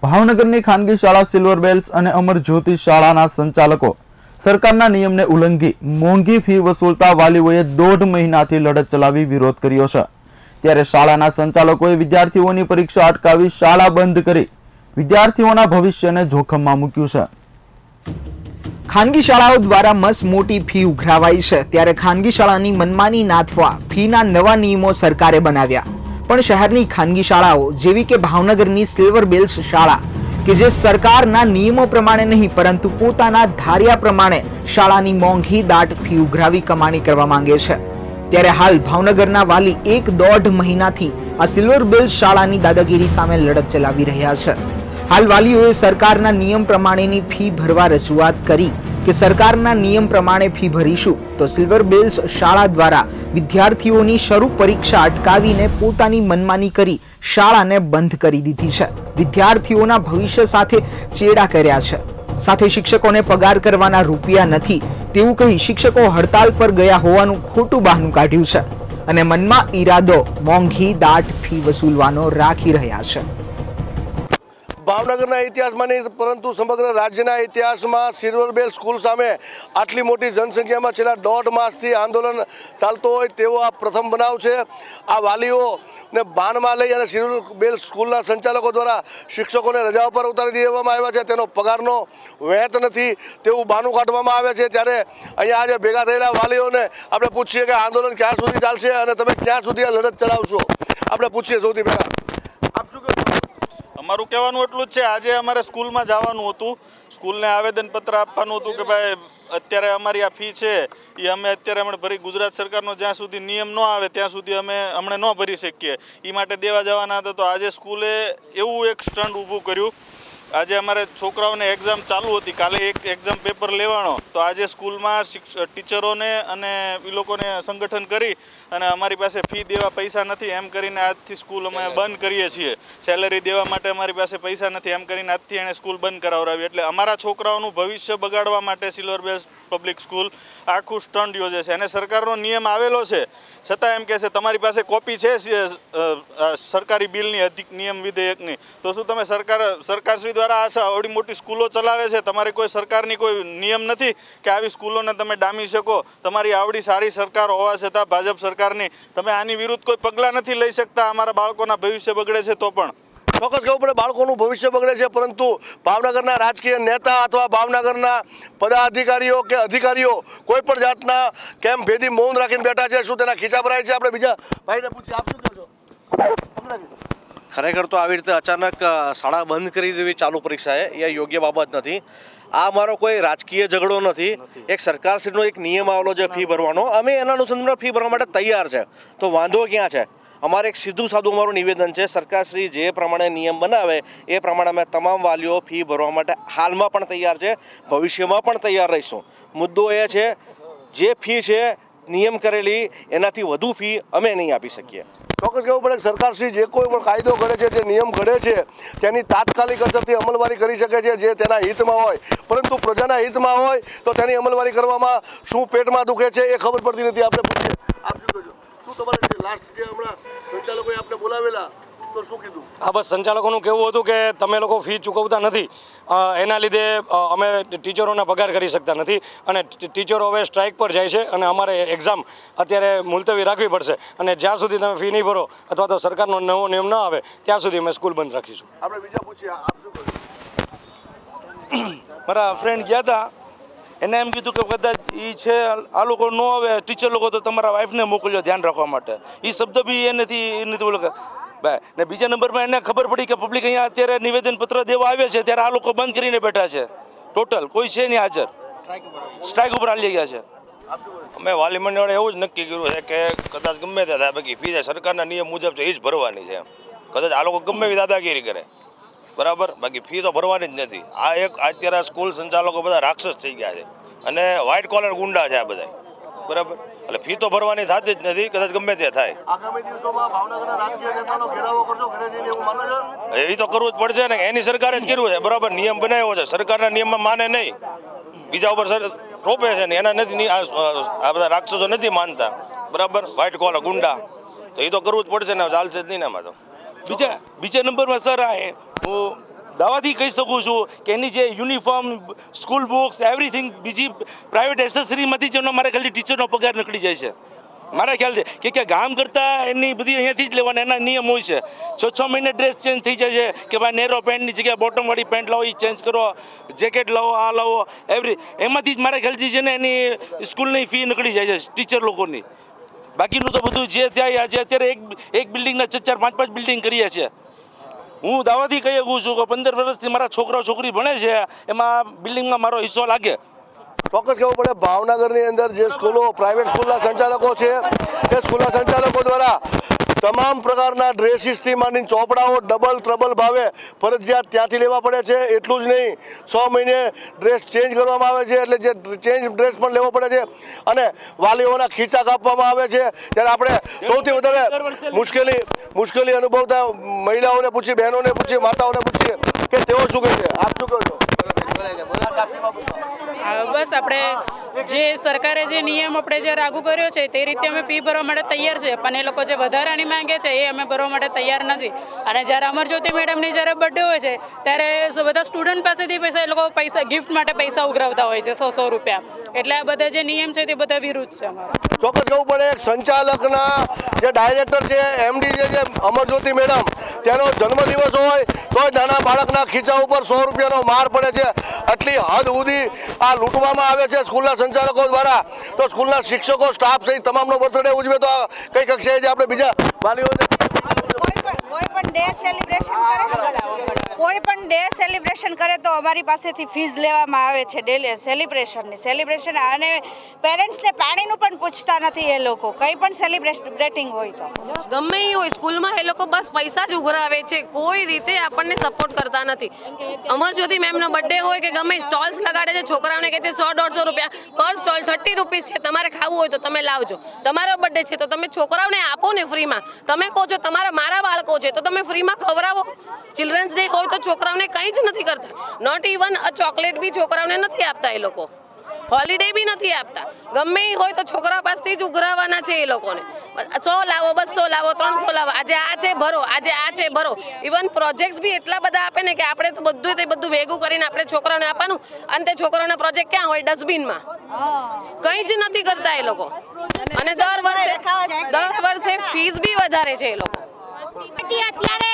ભાવનગરની ખાનગી શાળા સિલ્વર બેલ્સ અને અમર જ્યોતિ શાળાના સંચાલકો સરકારના નિયમને ઉલ્લંઘી મોંઘી ફી વસૂલતા વાલીઓએ 1.5 મહિનાથી લડત ચલાવી વિરોધ કર્યો છે। ત્યારે શાળાના સંચાલકોએ વિદ્યાર્થીઓની પરીક્ષા અટકાવી શાળા બંધ કરી વિદ્યાર્થીઓના ભવિષ્યને જોખમમાં મૂક્યું છે। ખાનગી શાળાઓ દ્વારા મસ્ત મોટી ફી ઉઘરાવાઈ છે, ત્યારે ખાનગી શાળાની મનમાની નાથવા ફીના નવા નિયમો સરકારે બનાવ્યા। પણ શહેરની ખાનગી શાળાઓ જેવી કે ભાવનગરની સિલ્વર બેલ્સ શાળા કે જે સરકારના નિયમો પ્રમાણે નહીં પરંતુ પોતાના ધાર્યા પ્રમાણે શાળાની મોંઘી દાટ ફી ઉઘરાવી કમાણી કરવા માંગે છે। ત્યારે હાલ ભાવનગરના વાલી 1.5 મહિનાથી આ સિલ્વર બેલ્સ શાળાની દાદાગીરી સામે લડત ચલાવી રહ્યા છે। હાલ વાલીઓએ સરકારના નિયમ પ્રમાણેની ફી ભરવા રજૂઆત કરી કે સરકારના નિયમ પ્રમાણે ફી ભરીશું તો સિલ્વર બેલ્સ શાળા દ્વારા વિદ્યાર્થીઓની શરૂ પરીક્ષા અટકાવીને પોતાની મનમાની કરી શાળાને બંધ કરી દીધી છે। વિદ્યાર્થીઓના ભવિષ્ય સાથે ચેડા કર્યા છે, સાથે શિક્ષકોને પગાર કરવાના રૂપિયા નથી તેવું કહી શિક્ષકો હડતાલ પર ગયા હોવાનું ખોટું બહાનું કાઢ્યું છે અને મનમાં ઈરાદો મોંઘી દાટ ફી વસૂલવાનો રાખી રહ્યા છે। ભાવનગરના ઇતિહાસમાં નહીં પરંતુ સમગ્ર રાજ્યના ઇતિહાસમાં સિલ્વર બેલ સ્કૂલ સામે આટલી મોટી જનસંખ્યામાં છેલ્લા 1.5 માસથી આંદોલન ચાલતો હોય તેવો આ પ્રથમ બનાવ છે। આ વાલીઓને બાનમાં લઈ અને સિલ્વર બેલ સ્કૂલના સંચાલકો દ્વારા શિક્ષકોને રજા પર ઉતારી દેવામાં આવ્યા છે, તેનો પગારનો વહેંચ નથી તેવું બહાનું કાઢવામાં આવે છે। ત્યારે અહીંયા આજે ભેગા થયેલા વાલીઓને આપણે પૂછીએ કે આંદોલન ક્યાં સુધી ચાલશે અને તમે ક્યાં સુધી આ લડત ચલાવશો। આપણે પૂછીએ સૌથી પહેલાં આપ શું કહો? અમારું કહેવાનું એટલું જ છે, આજે અમારે સ્કૂલમાં જવાનું હતું, સ્કૂલને આવેદનપત્ર આપવાનું હતું કે ભાઈ અત્યારે અમારી આ ફી છે એ અમે અત્યારે હમણાં ભરી ગુજરાત સરકારનો જ્યાં સુધી નિયમ ન આવે ત્યાં સુધી અમે હમણાં ન ભરી શકીએ એ માટે દેવા જવાના હતા। તો આજે સ્કૂલે એવું એક સ્ટન્ટ ઊભું કર્યું। આજે અમારે છોકરાઓને એક્ઝામ ચાલુ હતી, કાલે એક એક્ઝામ પેપર લેવાનો, તો આજે સ્કૂલમાં ટીચરોને અને એ લોકોને સંગઠન કરી અને અમારી પાસે ફી દેવા પૈસા નથી એમ કરીને આજથી સ્કૂલ અમે બંધ કરીએ છીએ। સેલેરી દેવા માટે અમારી પાસે પૈસા નથી એમ કરીને આજથી એણે સ્કૂલ બંધ કરાવડાવી। એટલે અમારા છોકરાઓનું ભવિષ્ય બગાડવા માટે સિલ્વર બેલ્સ પબ્લિક સ્કૂલ આખું સ્ટન્ટ યોજે છે અને સરકારનો નિયમ આવેલો છે છતાં એમ કહે છે તમારી પાસે કોપી છે સરકારી બિલની નિયમ વિધેયકની, તો શું તમે સરકારશ્રી દ્વારા આ આવડી મોટી સ્કૂલો ચલાવે છે, તમારે કોઈ સરકારની કોઈ નિયમ નથી કે આવી સ્કૂલોને તમે ડામી શકો? તમારી આવડી સારી સરકાર હોવા છતાં ભાજપ સરકારની તમે આની વિરુદ્ધ કોઈ પગલાં નથી લઈ શકતા? અમારા બાળકોના ભવિષ્ય બગડે છે તો પણ ચોક્કસ કહેવું પડે બાળકોનું ભવિષ્ય બગડે છે, પરંતુ ભાવનગરના રાજકીય નેતા અથવા ભાવનગરના પદાધિકારીઓ કે અધિકારીઓ કોઈ પણ જાતના કેમ ભેદી મૌન રાખીને બેઠા છે? શું તેના ખીચા ભરાય છે? આપણે બીજા ભાઈને પૂછીએ, આપ શું કહો છો? ખરેખર તો આવી રીતે અચાનક શાળા બંધ કરી દેવી ચાલુ પરીક્ષાએ એ યોગ્ય બાબત નથી। આ મારો કોઈ રાજકીય ઝઘડો નથી, એક સરકારશ્રીનો એક નિયમ આવેલો છે ફી ભરવાનો, અમે એના અનુસંધાનમાં ફી ભરવા માટે તૈયાર છે, તો વાંધો ક્યાં છે? અમારે એક સીધું સાદું અમારું નિવેદન છે, સરકારશ્રી જે પ્રમાણે નિયમ બનાવે એ પ્રમાણે અમે તમામ વાલીઓ ફી ભરવા માટે હાલમાં પણ તૈયાર છે, ભવિષ્યમાં પણ તૈયાર રહીશું। મુદ્દો એ છે જે ફી છે નિયમ કરેલી એનાથી વધુ ફી અમે નહીં આપી શકીએ। ચોક્કસ કહેવું પડે સરકારશ્રી જે કોઈ પણ કાયદો ઘડે છે, જે નિયમ ઘડે છે તેની તાત્કાલિક અસરથી અમલવારી કરી શકે છે જે તેના હિતમાં હોય, પરંતુ પ્રજાના હિતમાં હોય તો તેની અમલવારી કરવામાં શું પેટમાં દુખે છે એ ખબર પડતી નથી। આપણે પૂછીએ, આપ શું કહો? શું તમારે લાસ્ટ જે હમણાં સંચાલકોએ આપણે બોલાવેલા તો શું કીધું? હા, બસ સંચાલકોનું કહેવું હતું કે તમે લોકો ફી ચૂકવતા નથી, એના લીધે અમે ટીચરોના પગાર કરી શકતા નથી અને ટીચરો હવે સ્ટ્રાઇક પર જાય છે અને અમારે એક્ઝામ અત્યારે મુલતવી રાખવી પડશે અને જ્યાં સુધી તમે ફી નહીં ભરો અથવા તો સરકારનો નવો નિયમ ન આવે ત્યાં સુધી અમે સ્કૂલ બંધ રાખીશું। આપણે બીજા પૂછીએ, આપ શું કહો? મારા ફ્રેન્ડ ગયા હતા, એને એમ કીધું કે કદાચ એ છે આ લોકો ન આવે ટીચર લોકો તો તમારા વાઈફને મોકલજો ધ્યાન રાખવા માટે, એ શબ્દ બી એ નથી બોલો ભાઈ। ને બીજા નંબરમાં એને ખબર પડી કે પબ્લિક અહીંયા અત્યારે નિવેદનપત્ર દેવા આવે છે ત્યારે આ લોકો બંધ કરીને બેઠા છે, ટોટલ કોઈ છે નહીં હાજર, સ્ટ્રાઇક ઉપર હાલી ગયા છે। અમે વાલી મંડળે એવું જ નક્કી કર્યું છે કે કદાચ ગમે તે થાય બાકી ફી સરકારના નિયમ મુજબ છે એ જ ભરવાની છે, કદાચ આ લોકો ગમે એવી દાદાગીરી કરે બરાબર, બાકી ફી તો ભરવાની જ નથી। આ એક અત્યારે સ્કૂલ સંચાલકો બધા રાક્ષસ થઈ ગયા છે અને વ્હાઇટ કોલર ગુંડા છે આ બધા બરાબર, એટલે ફી તો ભરવાની થતી જ નથી, કદાચ ગમે તે થાય। આગામી દિવસોમાં ભાવનગરના રાજકીય નેતાનો ઘેરાવો કરશો ઘરે જઈને એવું માનો છો? એ તો કરવું જ પડશે ને, એની સરકારે જ કર્યું છે બરાબર, નિયમ બનાવ્યો છે, સરકારના નિયમમાં માને નહીં બીજા ઉપર સર રોપે છે ને એના નથી આ બધા રાક્ષસો નથી માનતા, બરાબર, વ્હાઇટ કોલર ગુંડા, તો એ તો કરવું જ પડશે ને, ચાલશે જ નહીં ને એમાં તો. બીજા નંબરમાં સર હું દાવાથી કહી શકું છું કે એની જે યુનિફોર્મ, સ્કૂલ બુક્સ, એવરીથિંગ, બીજી પ્રાઇવેટ એસેસરીમાંથી જ મારા ખ્યાલથી ટીચરનો પગાર નીકળી જાય છે મારા ખ્યાલથી, કે ગામ કરતાં એની બધી અહીંયાથી જ લેવાના એના નિયમ હોય છે. 6 મહિને ડ્રેસ ચેન્જ થઈ જાય છે કે ભાઈ નેરો પેન્ટની જગ્યાએ બોટમવાળી પેન્ટ લાવો, એ ચેન્જ કરો, જેકેટ લાવો, આ લાવો, એમાંથી જ મારા ખ્યાલથી છે ને એની સ્કૂલની ફી નીકળી જાય છે ટીચર લોકોની. બાકીનું તો બધું જે થાય આજે અત્યારે એક બિલ્ડિંગના 4-4, 5-5 બિલ્ડિંગ કરીએ છીએ. હું દાવાથી કહી શકું છું કે 15 વર્ષથી મારા છોકરા છોકરી ભણે છે, એમાં બિલ્ડિંગમાં મારો હિસ્સો લાગે. ચોક્કસ કહેવું પડે, ભાવનગરની અંદર જે સ્કૂલો, પ્રાઇવેટ સ્કૂલના સંચાલકો છે, એ સ્કૂલના સંચાલકો દ્વારા તમામ પ્રકારના ડ્રેસીસથી માંડીને ચોપડાઓ ડબલ ટ્રબલ ભાવે ફરજિયાત ત્યાંથી લેવા પડે છે. એટલું જ નહીં, 6 મહિને ડ્રેસ ચેન્જ કરવામાં આવે છે, એટલે જે ચેન્જ ડ્રેસ પણ લેવો પડે છે અને વાલીઓના ખીચા કાપવામાં આવે છે. ત્યારે આપણે સૌથી વધારે મુશ્કેલી અનુભવતા મહિલાઓને પૂછી, બહેનોને પૂછી, માતાઓને પૂછીએ કે તેઓ શું કહે છે. આપ શું કહો છો? બસ આપણે જે સરકારે જે નિયમ આપણે જે લાગુ કર્યો છે તે રીતે અમે ફી ભરવા માટે તૈયાર છે, પણ એ લોકો જે વધારાની માંગે છે એ અમે ભરવા માટે તૈયાર નથી. અને જ્યારે અમરજ્યોતિ મેડમની જ્યારે બર્થડે હોય છે ત્યારે બધા સ્ટુડન્ટ પાસેથી એ લોકો પૈસા ગિફ્ટ માટે પૈસા ઉઘરાવતા હોય છે, 100 રૂપિયા. એટલે આ બધા જે નિયમ છે તે બધા વિરુદ્ધ છે અમારા. ચોક્કસ કહેવું પડે, સંચાલકના જે ડાયરેક્ટર છે, એમડી જે અમરજ્યોતિ મેડમ, તેનો જન્મદિવસ હોય તો નાના બાળકના ખીચા ઉપર 100 રૂપિયાનો માર પડે છે. આટલી હદ સુધી આ લૂંટવામાં આવે છે સ્કૂલના સંચાલકો દ્વારા. તો સ્કૂલના શિક્ષકો, સ્ટાફ સહિત તમામનો બર્થડે ઉજવે તો કઈ કક્ષાએ જે આપણે બીજા વાલીઓને કોઈ પણ ડે સેલિબ્રેશન કરે તો અમારી પાસેથી ફીસ લેવામાં આવે છે ડેલી સેલિબ્રેશન, અને પેરેન્ટ્સને પાણીનું પણ પૂછતા નથી એ લોકો. કંઈ પણ સેલિબ્રેટિંગ હોય તો ગમે એ હોય સ્કૂલમાં એ લોકો બસ પૈસા જ ઉઘરાવે છે, કોઈ રીતે આપણને સપોર્ટ કરતા નથી. અમરજ્યોતિ મેમનો બર્થડે હોય કે ગમે સ્ટોલ્સ લગાડે છે, છોકરાઓને કહે છે 100-150 રૂપિયા પર સ્ટોલ, 30 રૂપીસ છે, તમારે ખાવું હોય તો તમે લાવજો. તમારો બર્થડે છે તો તમે છોકરાઓને આપો ને ફ્રીમાં. તમે કહો છો મારા બાળકો છે તો તમે ફ્રીમાં ખવડાવો. ચિલ્ડ્રન્સ ડે હોય તો છોકરાઓને કંઈ જ નથી કરતા, નોટ ઇવન અ ચોકલેટ બી છોકરાઓને નથી આપતા એ લોકો, હોલિડે બી નથી આપતા. ગમે એ હોય તો છોકરા પાસેથી જ ઉઘરાવવાના છે એ લોકોને. 100 લાવો, 200 લાવો, 300 લાવો, આજે આ છે ભરો, આજે આ છે ભરો. ઇવન પ્રોજેક્ટ્સ બી એટલા બધા આપે ને કે આપણે તો બધું ભેગું કરીને આપણે છોકરાઓને આપવાનું, અને તે છોકરાઓના પ્રોજેક્ટ ક્યાં હોય? ડસ્ટબિનમાં. કંઈ જ નથી કરતા એ લોકો. અને દર વર્ષે ફીસ બી વધારે છે એ લોકો. અત્યારે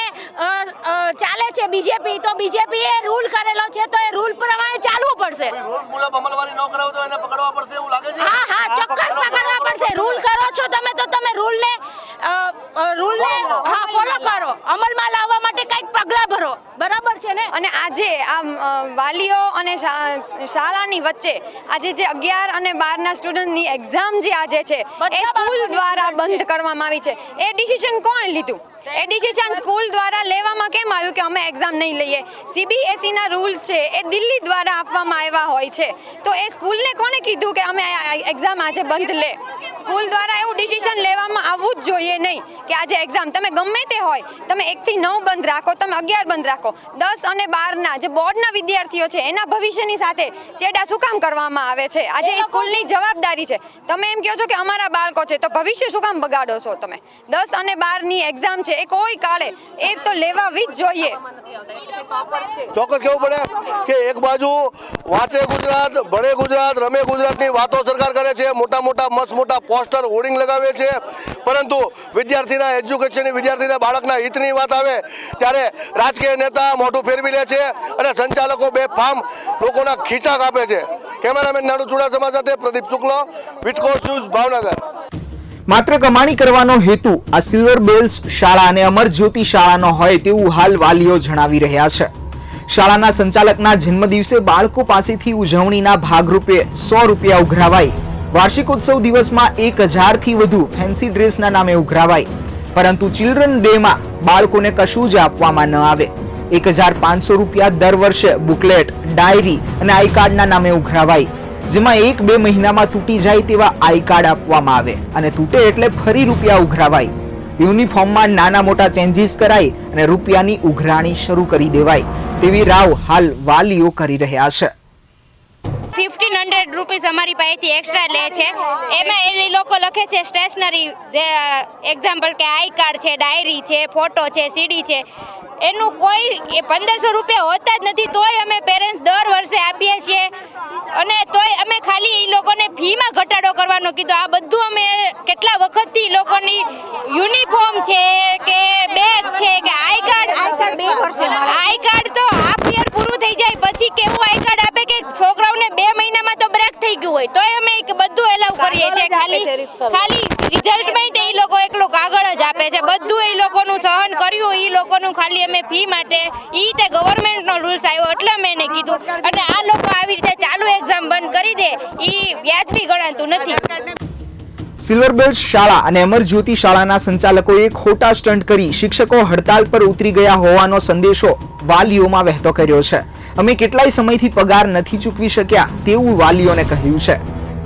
ચાલે છે બીજેપી, તો બીજેપી એ રૂલ કરેલો છે તો એ રૂલ પ્રમાણે ચાલવું પડશે. હા, ચોક્કસ પકડવા પડશે. રૂલ કરો છો તમે તો તમે રૂલને ફોલો કરો, અમલમાં લાવવા માટે કંઈક પગલાં ભરો, બરાબર છે ને? અને આજે આ વાલીઓ અને શાળાની વચ્ચે આજે જે 11 અને 12ના સ્ટુડન્ટની એક્ઝામ જે આજે છે એ સ્કૂલ દ્વારા બંધ કરવામાં આવી છે. એ ડિસિઝન કોણે લીધું? એ ડિસિઝન સ્કૂલ દ્વારા લેવામાં કેમ આવ્યું કે અમે એક્ઝામ નહીં લઈએ? CBSEના રૂલ્સ છે એ દિલ્હી દ્વારા આપવામાં આવ્યા હોય છે, તો એ સ્કૂલને કોણે કીધું કે અમે એક્ઝામ આજે બંધ લે? સ્કૂલ દ્વારા એવું ડિસિઝન લેવામાં આવવું જ જોઈએ નહીં કે આજે એક્ઝામ તમે ગમે તે હોય, તમે 1 થી 9 બંધ રાખો, તમે 11 બંધ રાખો. 10 અને 12ના જે બોર્ડના વિદ્યાર્થીઓ છે એના ભવિષ્યની સાથે ચેડા શું કામ કરવામાં આવે છે? આજે એ સ્કૂલની જવાબદારી છે. તમે એમ કહો છો કે અમારા બાળકો છે તો ભવિષ્ય શું કામ બગાડો છો તમે? 10 અને 12ની એક્ઝામ છે એ કોઈ કાળે એ તો લેવાવી જ જોઈએ. ચોક્કસ કહેવું પડે કે એક બાજુ વાંચે ગુજરાત, ભણે ગુજરાત, રમે ગુજરાતની વાતો સરકાર કરે છે, મોટા મોટા પોસ્ટર, હોર્ડિંગ લગાવે છે, પરંતુ વિદ્યાર્થીના એજ્યુકેશનની, વિદ્યાર્થીના બાળકના હિતની વાત આવે ત્યારે રાજકીય નેતા મોઢું ફેરવી લે છે અને સંચાલકો બેફામ લોકોના ખીચા કાપે છે. કેમેરામેન નાડુ ચુડાસમા સાથે પ્રદીપ શુક્લ, વિટકોસ ન્યૂઝ, ભાવનગર. માત્ર કમાણી કરવાનો હેતુ આ સિલ્વર બેલ્સ શાળા અને અમરજ્યોતિ શાળાનો હોય તેવું હાલ વાલીઓ જણાવી રહ્યા છે. શાળાના સંચાલકના જન્મદિવસે બાળકો પાસેથી ઉજવણીના ભાગરૂપે 100 રૂપિયા ઉઘરાવાય. વાર્ષિકોત્સવ દિવસમાં 1000 થી વધુ ફેન્સી ડ્રેસના નામે ઉઘરાવાય, પરંતુ ચિલ્ડ્રન ડેમાં બાળકોને કશું જ આપવામાં ન આવે. 1500 રૂપિયા દર વર્ષે બુકલેટ, ડાયરી અને આઈ કાર્ડના નામે ઉઘરાવાય, જેમાં 1-2 મહિનામાં તૂટી જાય તેવા આઈ કાર્ડ આપવામાં આવે અને તૂટે એટલે ફરી રૂપિયા ઉઘરાવાય. યુનિફોર્મમાં નાના મોટા ચેન્જીસ કરાય અને રૂપિયાની ઉઘરાણી શરૂ કરી દેવાય તેવી રાવ હાલ વાલીઓ કરી રહ્યા છે. 1500 રૂપીસ અમારી પાસેથી એક્સ્ટ્રા લે છે. એમાં એ લોકો લખે છે સ્ટેશનરી, એક્ઝામ્પલ કે આઈ કાર્ડ છે, ડાયરી છે, ફોટો છે, સીડી છે, એનું કોઈ 1500 રૂપિયા હોતા જ નથી. તોય અમે પેરેન્ટ્સ દર વર્ષે આપીએ છીએ અને તોય અમે ખાલી એ લોકોને ફીમાં ઘટાડો કરવાનો કીધો. આ બધું અમે કેટલા વખતથી એ લોકોની યુનિફોર્મ છે કે બેગ છે કે આઈ કાર્ડ તો હાફ યર પૂરું થઈ જાય પછી કેવું આઈ કાર્ડ આપે કે છોકરાઓને 2 મહિનામાં તો બ્રેક થઈ ગયું હોય તોય અમે બધું એલાવ કરીએ છીએ. ખાલી રિઝલ્ટમાં એ લોકો એકલો કાગળ જ આપે છે. બધું એ લોકોનું સહન કર્યું, એ લોકોનું ખાલી અમે ફી માટે તે ગવર્મેન્ટનો રૂલ્સ આવ્યો એટલે મેં એને કીધું. અને આ લોકો આવી રીતે ચાલુ એક્ઝામ બંધ કરી દે એ વ્યાજબી ગણાતું નથી. સિલ્વર બેલ્સ શાળા અને અમરજ્યોતિ શાળાના સંચાલકોએ ખોટા સ્ટન્ટ કરી શિક્ષકો હડતાલ પર ઉતરી ગયા હોવાનો સંદેશો વાલીઓમાં વહેતો કર્યો છે. અમે કેટલાય સમયથી પગાર નથી ચૂકવી શક્યા તેવું વાલીઓને કહ્યું છે.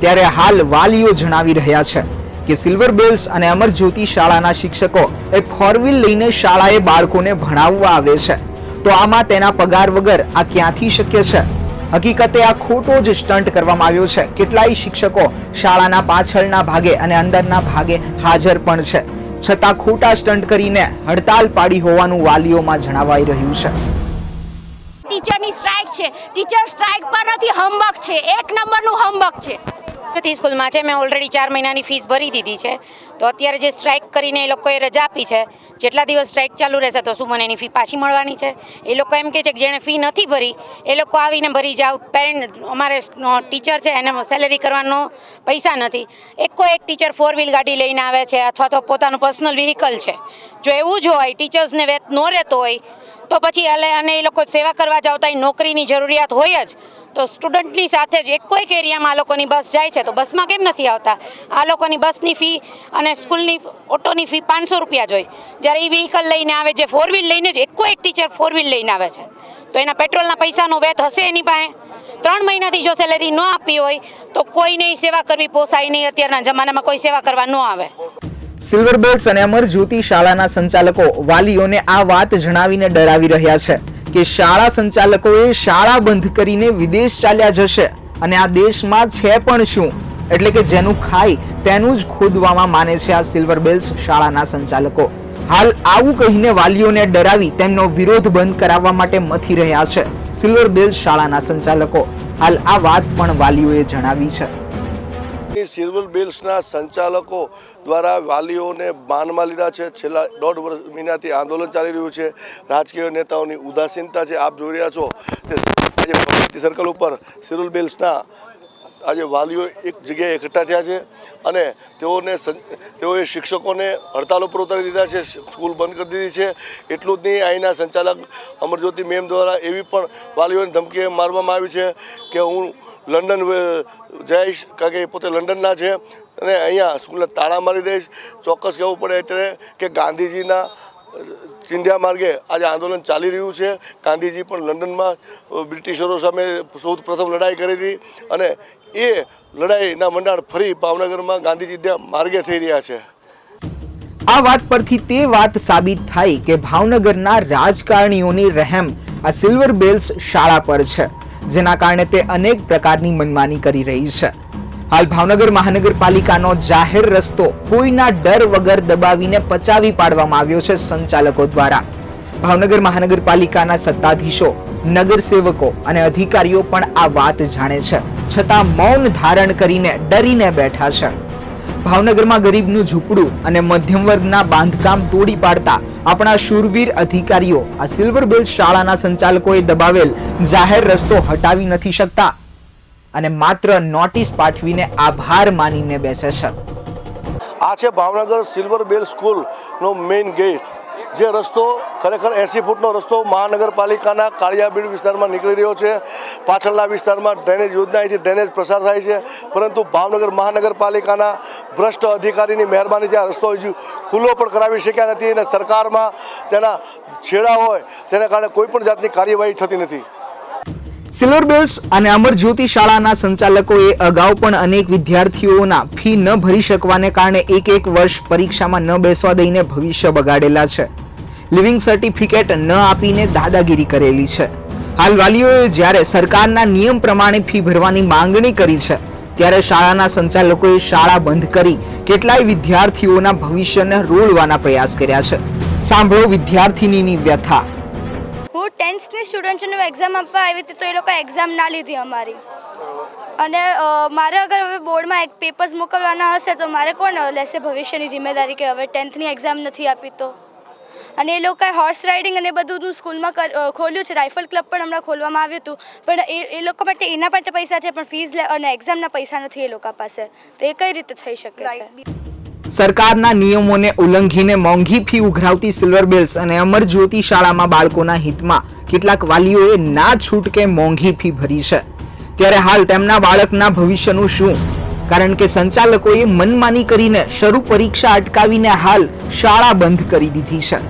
ત્યારે હાલ વાલીઓ જણાવી રહ્યા છે કે સિલ્વર બેલ્સ અને અમરજ્યોતિ શાળાના શિક્ષકો એ 4-વ્હીલ લઈને શાળાએ બાળકોને ભણાવવા આવે છે, તો આમાં તેના પગાર વગર આ ક્યાંથી શક્ય છે? હકીકતે આ ખોટો જ સ્ટન્ટ કરવામાં આવ્યો છે. કેટલાય શિક્ષકો શાળાના પાછળના ભાગે અને અંદરના ભાગે હાજર પણ છે, છતાં ખોટા સ્ટન્ટ કરીને હડતાલ પાડી હોવાનું વાલીઓમાં જણાવાઈ રહ્યું છે. ટીચરની સ્ટ્રાઇક છે, ટીચર સ્ટ્રાઇક પર નથી, હંબક છે, 1 નંબરનું હંબક છે. સ્કૂલમાં છે, મેં ઓલરેડી 4 મહિનાની ફીસ ભરી દીધી છે, તો અત્યારે જે સ્ટ્રાઇક કરીને એ લોકોએ રજા આપી છે, જેટલા દિવસ સ્ટ્રાઇક ચાલુ રહેશે તો શું મને એની ફી પાછી મળવાની છે? એ લોકો એમ કહે છે કે જેણે ફી નથી ભરી એ લોકો આવીને ભરી જાવ. પેરેન્ટ અમારે ટીચર છે એને સેલેરી કરવાનો પૈસા નથી. એક ટીચર 4-વ્હીલ ગાડી લઈને આવે છે અથવા તો પોતાનું પર્સનલ વ્હીકલ છે. જો એવું જ હોય, ટીચર્સને વેત ન રહેતો હોય તો પછી અને એ લોકો સેવા કરવા જાવતા નોકરીની જરૂરિયાત હોય જ, તો સ્ટુડન્ટની સાથે જ કોઈક એરિયામાં આ લોકોની બસ જાય છે તો બસમાં કેમ નથી આવતા? આ લોકોની બસની ફી અને સ્કૂલની ઓટોની ફી 500 રૂપિયા જોઈ, જ્યારે એ વ્હીકલ લઈને આવે જે 4-વ્હીલ લઈને જ એક ટીચર 4-વ્હીલ લઈને આવે છે, તો એના પેટ્રોલના પૈસાનો વેત હશે એની પાસે? 3 મહિનાથી જો સેલેરી ન આપી હોય તો કોઈને સેવા કરવી પોસાય નહીં. અત્યારના જમાનામાં કોઈ સેવા કરવા ન આવે. સિલ્વર બેલ્સ અને અમરજ્યોતિ શાળાના સંચાલકો વાલીઓને આ વાત જણાવીને ડરાવી રહ્યા છે કે શાળા સંચાલકોએ શાળા બંધ કરીને વિદેશ ચાલ્યા જશે અને આ દેશમાં છે પણ શું, એટલે કે જેનું ખાય તેનું જ ખોદવામાં માને છે આ સિલ્વર બેલ્સ શાળાના સંચાલકો. હાલ આવું કહીને વાલીઓને ડરાવી તેમનો વિરોધ બંધ કરાવવા માટે મથી રહ્યા છે સિલ્વર બેલ્સ શાળાના સંચાલકો. હાલ આ વાત પણ વાલીઓએ જણાવી છે. સિલ્વર બેલ્સના સંચાલકો દ્વારા વાલીઓને બાનમાં લીધા છે. છેલ્લા 1.5 મહિનાથી આંદોલન ચાલી રહ્યું છે. રાજકીય નેતાઓની ઉદાસીનતા છે. આપ જોઈ રહ્યા છો આજે ભગવતી સર્કલ ઉપર સિલ્વર બેલ્સના આજે વાલીઓ એક જગ્યાએ એકઠા થયા છે અને તેઓએ શિક્ષકોને હડતાલ ઉપર ઉતારી દીધા છે, સ્કૂલ બંધ કરી દીધી છે. એટલું જ નહીં, અહીંના સંચાલક અમરજ્યોતિ મેમ દ્વારા એવી પણ વાલીઓને ધમકી મારવામાં આવી છે કે હું લંડન જઈશ, કારણ કે એ પોતે લંડનના છે અને અહીંયા સ્કૂલને તાળા મારી દઈશ. ચોક્કસ કહેવું પડે અત્યારે કે ગાંધીજીના ચિંધ્યા માર્ગે આજે આંદોલન ચાલી રહ્યું છે. ગાંધીજી પણ લંડનમાં બ્રિટિશરો સામે સૌ પ્રથમ લડાઈ કરી હતી અને એ લડાઈના મંડાણ ફરી ભાવનગરમાં ગાંધીજી માર્ગે થઈ રહ્યા છે. આ વાત પરથી તે વાત સાબિત થાય કે ભાવનગરના રાજકારણીઓની રહેમ આ સિલ્વર બેલ્સ શાળા પર છે, જેના કારણે તે અનેક પ્રકારની મનમાની કરી રહી છે. હાલ ભાવનગર મહાનગરપાલિકાનો જાહેર રસ્તો કોઈના ડર વગર દબાવીને પચાવી પાડવામાં આવ્યો છે સંચાલકો દ્વારા. ભાવનગર મહાનગરપાલિકાના સત્તાધીશો, નગરસેવકો અને અધિકારીઓ પણ આ વાત જાણે છે, છતાં મૌન ધારણ કરીને ડરીને બેઠા છે. ભાવનગરમાં ગરીબનું ઝૂંપડું અને મધ્યમ વર્ગના બાંધકામ તોડી પાડતા આપણા શૂરવીર અધિકારીઓ આ સિલ્વર બેલ્સ શાળાના સંચાલકોએ દબાવેલ જાહેર રસ્તો હટાવી નથી શકતા અને માત્ર નોટિસ પાઠવીને આભાર માનીને બેસે છે. આ છે ભાવનગર સિલ્વર બેલ સ્કૂલનો મેઇન ગેટ. જે રસ્તો ખરેખર 80 ફૂટનો રસ્તો મહાનગરપાલિકાના કાળિયાબીડ વિસ્તારમાં નીકળી રહ્યો છે. પાછળના વિસ્તારમાં ડ્રેનેજ યોજના અહીંથી ડ્રેનેજ પ્રસાર થાય છે, પરંતુ ભાવનગર મહાનગરપાલિકાના ભ્રષ્ટ અધિકારીની મહેરબાનીથી આ રસ્તો હજુ ખુલ્લો પણ કરાવી શક્યા નથી અને સરકારમાં તેના છેડા હોય તેના કારણે કોઈ પણ જાતની કાર્યવાહી થતી નથી. સિલ્વર બેલ્સ અને અમરજ્યોતિ શાળાના સંચાલકોએ અગાઉ પણ અનેક વિદ્યાર્થીઓના ફી ન ભરી શકવાને કારણે એક વર્ષ પરીક્ષામાં ન બેસવા દઈને ભવિષ્ય બગાડેલા છે. લિવિંગ સર્ટિફિકેટ ન આપીને દાદાગીરી કરેલી છે. હાલ વાલીઓએ જ્યારે સરકારના નિયમ પ્રમાણે ફી ભરવાની માંગણી કરી છે ત્યારે શાળાના સંચાલકોએ શાળા બંધ કરી કેટલાય વિદ્યાર્થીઓના ભવિષ્યને રોળવાના પ્રયાસ કર્યા છે. સાંભળો વિદ્યાર્થીનીની વ્યથા. હું 10th ની સ્ટુડન્ટ છું, એક્ઝામ આપવા આવી હતી તો એ લોકો એક્ઝામ ના લીધી અમારી, અને મારે અગર હવે બોર્ડમાં એક પેપર્સ મોકલવાના હશે તો મારે કોણ લેશે ભવિષ્યની જિમ્મેદારી કે હવે 10th ની એક્ઝામ નથી આપી તો. અને એ લોકોએ હોર્સ રાઇડિંગ અને બધું સ્કૂલમાં ખોલ્યું છે, રાઇફલ ક્લબ પણ હમણાં ખોલવામાં આવ્યું હતું, પણ એ લોકો માટે એના માટે પૈસા છે પણ ફીસ અને એક્ઝામના પૈસા નથી એ લોકો પાસે, તો એ કઈ રીતે થઈ શકે છે? સરકારના નિયમોને ઉલ્લંઘીને મોંઘી ફી ઉઘરાવતી સિલ્વર બેલ્સ અને અમર જ્યોતિ શાળામાં બાળકોના હિતમાં કેટલાક વાલીઓએ ના છૂટકે મોંઘી ફી ભરી છે. ત્યારે હાલ તેમના બાળકના ભવિષ્યનું શું? કારણ કે સંચાલકોએ મનમાની કરીને શરૂ પરીક્ષા અટકાવીને હાલ શાળા બંધ કરી દીધી છે.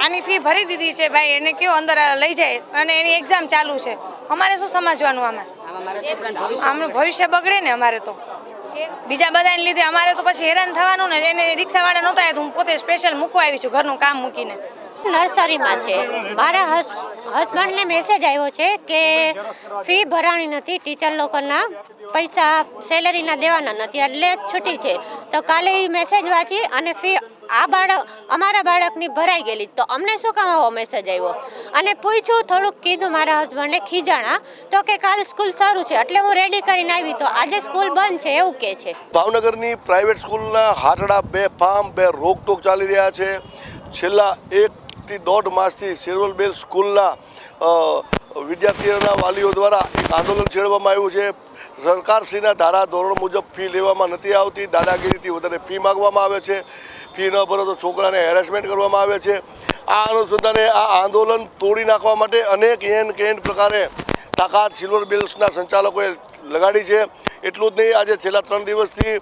આની ફી ભરી દીધી છે ભાઈ, એને કેવો અંદર લઈ જાય અને એની એક્ઝામ ચાલુ છે, અમારે શું સમજવાનું? આમનું ભવિષ્ય બગડે ને. અમારે તો બીજા બધાને લીધે અમારે તો પછી હેરાન થવાનું ને. એને રિક્ષાવાળા નહોતા આવ્યા, હું પોતે સ્પેશિયલ મૂકવા આવી છું ઘરનું કામ મૂકીને. નર્સરીમાં છે, મારા હસબન્ડને મેસેજ આવ્યો છે કે ફી ભરાણી નથી, ટીચર લોકોના પૈસા સેલેરીના દેવાના નથી એટલે છૂટી છે. તો કાલે એ મેસેજ વાંચી અને ફી અમારા બાળકની ભરાઈ ગયેલી, તો અમને શું કામ આવો મેસેજ આવ્યો? અને પૂછ્યું, થોડુંક કીધું મારા હસબન્ડને, ખીજાણા તો કે કાલે સ્કૂલ શરૂ છે એટલે હું રેડી કરીને આવી, તો આજે સ્કૂલ બંધ છે એવું કહે છે. ભાવનગરની પ્રાઇવેટ સ્કૂલના હાટડા બેફામ રોકટોક ચાલી રહ્યા છે. છેલ્લા 1 થી 1.5 માસથી સિલ્વર બેલ સ્કૂલના વિદ્યાર્થીઓના વાલીઓ દ્વારા એક આંદોલન છેડવામાં આવ્યું છે. સરકારશ્રીના ધારા ધોરણ મુજબ ફી લેવામાં નથી આવતી, દાદાગીરીથી વધારે ફી માગવામાં આવે છે. ફી ન ભરો તો છોકરાને હેરેસમેન્ટ કરવામાં આવે છે. આ અનુસંધાને આ આંદોલન તોડી નાખવા માટે અનેક એન પ્રકારે તાકાત સિલ્વર બેલ્સના સંચાલકોએ લગાડી છે. એટલું જ નહીં, આજે છેલ્લા 3 દિવસથી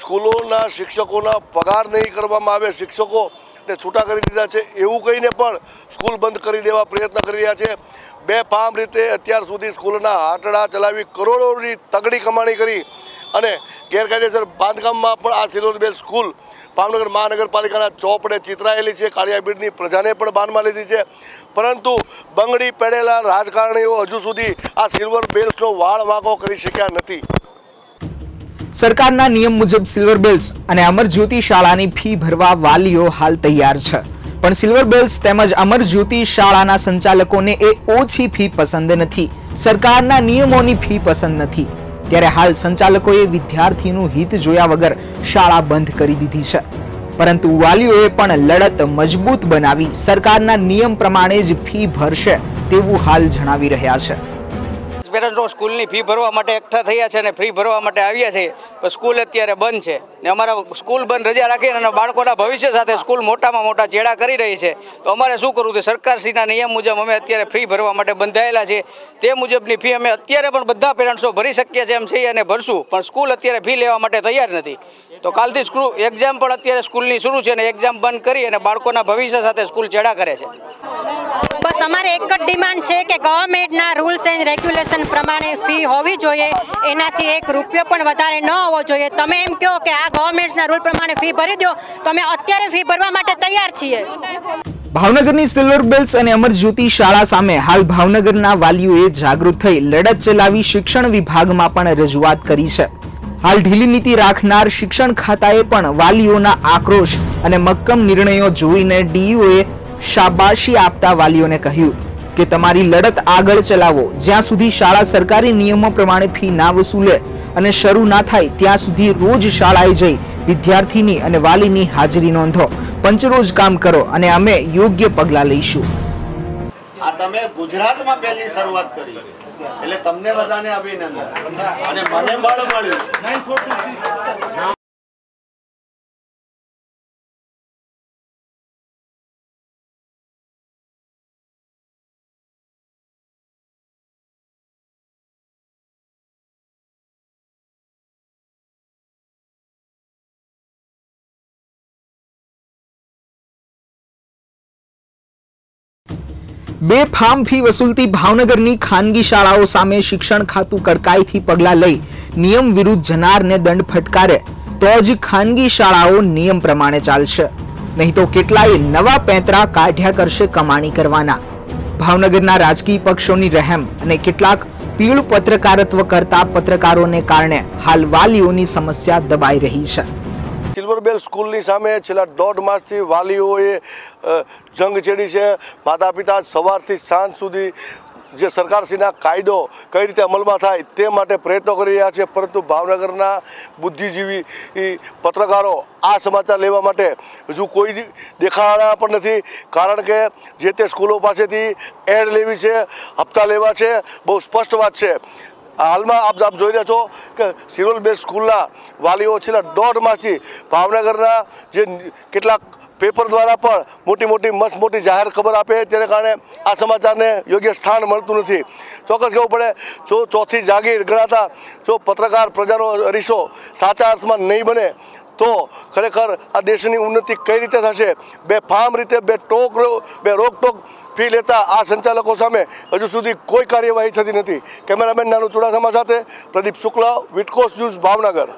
સ્કૂલોના શિક્ષકોના પગાર નહીં કરવામાં આવે, શિક્ષકોને છૂટા કરી દીધા છે એવું કહીને પણ સ્કૂલ બંધ કરી દેવા પ્રયત્ન કરી રહ્યા છે. બેફામ રીતે અત્યાર સુધી સ્કૂલના હાટડા ચલાવી કરોડોની તગડી કમાણી કરી અને ગેરકાયદેસર બાંધકામમાં પણ આ સિલ્વર બેલ સ્કૂલ ભાવનગર મહાનગરપાલિકાના ચોપડે ચિતરાયેલી છે. કાળિયાબીડની પ્રજાને પણ બાનમાં લીધી છે, પરંતુ બંગડી પડેલા રાજકારણીઓ હજુ સુધી આ સિલ્વર બેલ્સનો વાળ વાંકો કરી શક્યા નથી. સરકારના નિયમ મુજબ સિલ્વર બેલ્સ અને અમર જ્યોતિ શાળાની ફી ભરવા વાલીઓ હાલ તૈયાર છે, પણ સિલ્વર બેલ્સ તેમજ અમર જ્યોતિ શાળાના સંચાલકોને એ ઓછી ફી પસંદ નથી, સરકારના નિયમોની ફી પસંદ નથી. ત્યારે હાલ સંચાલકોએ વિદ્યાર્થીનું હિત જોયા વગર શાળા બંધ કરી દીધી છે, પરંતુ વાલીઓએ પણ લડત મજબૂત બનાવી સરકારના નિયમ પ્રમાણે જ ફી ભરશે તેવું હાલ જણાવી રહ્યા છે. પેરેન્ટ્સો સ્કૂલની ફી ભરવા માટે એકઠા થયા છે અને ફી ભરવા માટે આવ્યા છે, પણ સ્કૂલ અત્યારે બંધ છે ને અમારા સ્કૂલ બંધ રજા રાખીને અને બાળકોના ભવિષ્ય સાથે સ્કૂલ મોટામાં મોટા ચેડા કરી રહી છે. તો અમારે શું કરવું? સરકારશ્રીના નિયમ મુજબ અમે અત્યારે ફી ભરવા માટે બંધાયેલા છે. તે મુજબની ફી અમે અત્યારે પણ બધા પેરેન્ટ્સો ભરી શકીએ છીએ એમ છીએ અને ભરશું, પણ સ્કૂલ અત્યારે ફી લેવા માટે તૈયાર નથી. તો કાલથી સ્કૂલ એક્ઝામ પણ અત્યારે સ્કૂલની શરૂ છે અને એક્ઝામ બંધ કરી અને બાળકોના ભવિષ્ય સાથે સ્કૂલ ચેડા કરે છે. બસ અમારે એક જ ડિમાન્ડ છે કે ગવર્મેન્ટના રૂલ્સ એન્ડ રેગ્યુલેશન પ્રમાણે ફી હોવી જોઈએ, એનાથી 1 રૂપિયો પણ વધારે ન હોવો જોઈએ. તમે એમ કહો કે આ ગવર્મેન્ટના રૂલ પ્રમાણે ફી ભરી દો, તો અમે અત્યારે ફી ભરવા માટે તૈયાર છીએ. ભાવનગરની સિલ્વર બેલ્સ અને અમર જ્યોતિ શાળા સામે હાલ ભાવનગરના વાલીઓએ જાગૃત થઈ લડત ચલાવી શિક્ષણ વિભાગમાં પણ રજૂઆત કરી છે. હાલ ઢીલી નીતિ રાખનાર શિક્ષણ ખાતાએ પણ વાલીઓના આક્રોશ અને મક્કમ નિર્ણયો જોઈને ડીઈઓએ શાબાશી આપતા વાલીઓને કહ્યું કે તમારી લડત આગળ ચલાવો, જ્યાં સુધી શાળા સરકારી નિયમો પ્રમાણે ફી ના વસૂલે અને શરૂ ના થાય ત્યાં સુધી રોજ શાળાએ જઈ વિદ્યાર્થીની અને વાલીની હાજરી નોંધો, પંચરોજ કામ કરો અને અમે યોગ્ય પગલાં લઈશું. આ તમે ગુજરાતમાં પહેલી શરૂઆત કરી એટલે તમને બધાને અભિનંદન અને મને મળ્યું. બેફામ ફી વસૂલતી ભાવનગરની ખાનગી શાળાઓ સામે શિક્ષણ ખાતું કડકાઈથી પગલાં લઈ નિયમ વિરુદ્ધ જનારને દંડ ફટકારે તો જ ખાનગી શાળાઓ નિયમ પ્રમાણે ચાલશે, નહીં તો કેટલાય નવા પેંતરા કાઢ્યા કરશે કમાણી કરવાના. ભાવનગરના રાજકીય પક્ષોની રહેમ અને કેટલાક પીળું પત્રકારત્વ કરતા પત્રકારોને કારણે હાલ વાલીઓની સમસ્યા દબાઈ રહી છે. સિલ્વર બેલ સ્કૂલની સામે છેલ્લા 1.5 માસથી વાલીઓએ જંગ છેડી છે. માતા પિતા સવારથી સાંજ સુધી જે સરકારશ્રીના કાયદો કઈ રીતે અમલમાં થાય તે માટે પ્રયત્નો કરી રહ્યા છે, પરંતુ ભાવનગરના બુદ્ધિજીવી પત્રકારો આ સમાચાર લેવા માટે હજુ કોઈ દેખાડા પણ નથી. કારણ કે જે તે સ્કૂલો પાસેથી એડ લેવી છે, હપ્તા લેવા છે. બહુ સ્પષ્ટ વાત છે. હાલમાં આપ જોઈ રહ્યા છો કે સિલ્વર બેલ સ્કૂલના વાલીઓ છેલ્લા 1.5 માસથી ભાવનગરના જે કેટલાક પેપર દ્વારા પણ મોટી મોટી જાહેર ખબર આપે તેને કારણે આ સમાચારને યોગ્ય સ્થાન મળતું નથી. ચોક્કસ કહેવું પડે, જો ચોથી જાગીર ગણાતા જો પત્રકાર પ્રજાનો અરીસો સાચા અર્થમાં નહીં બને તો ખરેખર આ દેશની ઉન્નતિ કઈ રીતે થશે? બેફામ રીતે બે રોકટોક ફી લેતા આ સંચાલકો સામે હજુ સુધી કોઈ કાર્યવાહી થતી નથી. કેમેરામેન નાનુ ચુડાસમા સાથે પ્રદીપ શુક્લા, વિટકોસ ન્યૂઝ, ભાવનગર.